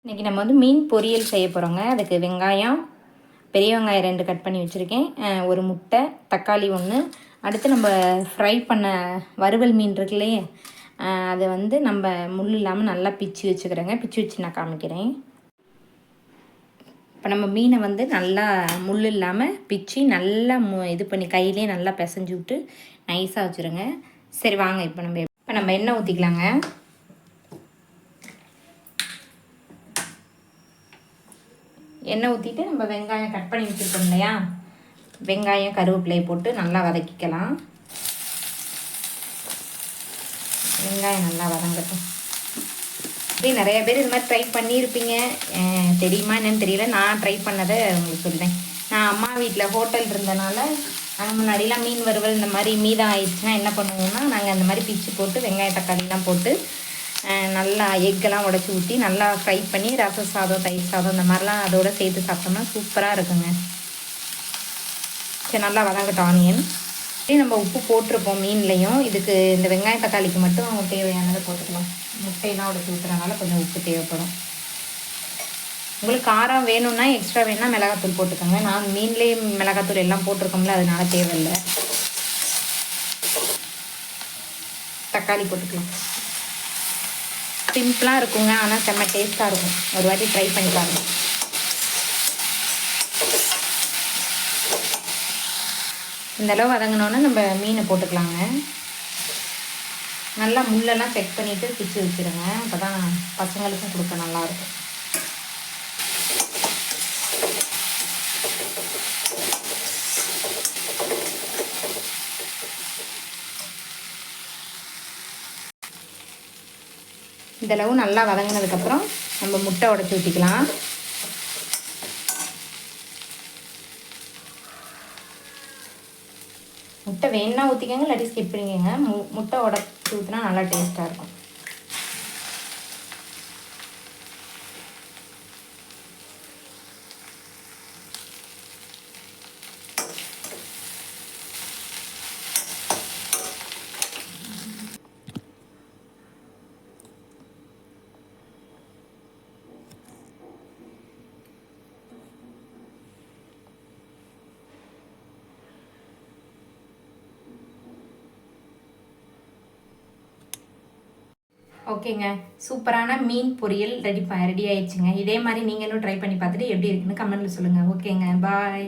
இன்றைக்கி நம்ம மீன் பொரியல் செய்ய போகிறோங்க. அதுக்கு வெங்காயம், பெரிய வெங்காயம் 2 கட் பண்ணி வச்சுருக்கேன், ஒரு முட்டை, தக்காளி 1. அடுத்து நம்ம ஃப்ரை பண்ண வறுவல் மீன் இருக்குல்லையே, அதை நம்ம முள் இல்லாமல் நல்லா பிச்சு வச்சுக்கிறேங்க. பிச்சு வச்சு நான் காமிக்கிறேன். இப்போ நம்ம மீனை நல்லா முள் இல்லாமல் பிச்சு நல்லா இது பண்ணி கையிலே நல்லா பிசைஞ்சு விட்டு நைஸாக வச்சுருங்க. சரி வாங்க இப்போ நம்ம எண்ணெய் ஊற்றிக்கலாங்க. எண்ணெய் ஊற்றிட்டு நம்ம வெங்காயம் கட் பண்ணி வச்சுருக்கோம் இல்லையா, வெங்காயம் கருவேப்பிலையை போட்டு நல்லா வதக்கிக்கலாம். வெங்காயம் நல்லா வதங்கட்டும். இப்படி நிறைய பேர் இது மாதிரி ட்ரை பண்ணியிருப்பீங்க, தெரியுமா என்னன்னு தெரியல. நான் ட்ரை பண்ணதை உங்களுக்கு சொல்கிறேன். நான் அம்மா வீட்டில் ஹோட்டல் இருந்தனால நாங்கள் முன்னாடிலாம் மீன் வறுவல் இந்த மாதிரி மீதம் ஆயிடுச்சுன்னா என்ன பண்ணுவோம்னா, நாங்கள் அந்த மாதிரி பிச்சு போட்டு வெங்காய தக்காளிலாம் போட்டு நல்லா எக்கெல்லாம் உடச்சி ஊற்றி நல்லா ஃப்ரை பண்ணி ரச சாதம், தயிர் சாதம் இந்த மாதிரிலாம் அதோடு சேர்த்து சாப்பிட்டோம்னா சூப்பராக இருக்குங்க. சரி நல்லா வதங்கட்டும் ஆனியன். நம்ம உப்பு போட்டிருப்போம் மீன்லேயும். இதுக்கு இந்த வெங்காய தக்காளிக்கு மட்டும் தேவையானதை போட்டுக்கலாம். முட்டையெல்லாம் உடச்சி ஊற்றுறதுனால கொஞ்சம் உப்பு தேவைப்படும். உங்களுக்கு காரம் வேணும்னா எக்ஸ்ட்ரா வேணும்னா மிளகாத்தூள் போட்டுக்கோங்க. நான் மீன்லேயே மிளகாத்தூள் எல்லாம் போட்டிருக்கோம்ல, அதனால தேவையில்லை. தக்காளி போட்டுக்கலாம். சிம்பிளாக இருக்குங்க, ஆனால் செம்ம டேஸ்ட்டாக இருக்கும். ஒரு வாட்டி ட்ரை பண்ணி பாருங்கள். இந்தளவு வதங்கினோன்னா நம்ம மீனை போட்டுக்கலாங்க. நல்லா முள்ளெல்லாம் செக் பண்ணிவிட்டு பிச்சு வச்சுருங்க. அப்போ தான் பசங்களுக்கும் கொடுக்க நல்லாயிருக்கும். இந்தளவு நல்லா வதங்கினதுக்கப்புறம் நம்ம முட்டை உடச்சி ஊற்றிக்கலாம். முட்டை வேணுன்னா ஊற்றிக்கங்க, இல்லாட்டி ஸ்கிப் பண்ணிக்கங்க. முட்டை உடச்சி ஊற்றினா நல்லா டேஸ்ட்டாக இருக்கும். ஓகேங்க, சூப்பரான மீன் பொரியல் ரெடி ஆயிடுச்சுங்க. இதே மாதிரி நீங்களும் ட்ரை பண்ணி பார்த்துட்டு எப்படி இருக்குன்னு கமெண்ட்டில் சொல்லுங்கள். ஓகேங்க, பாய்.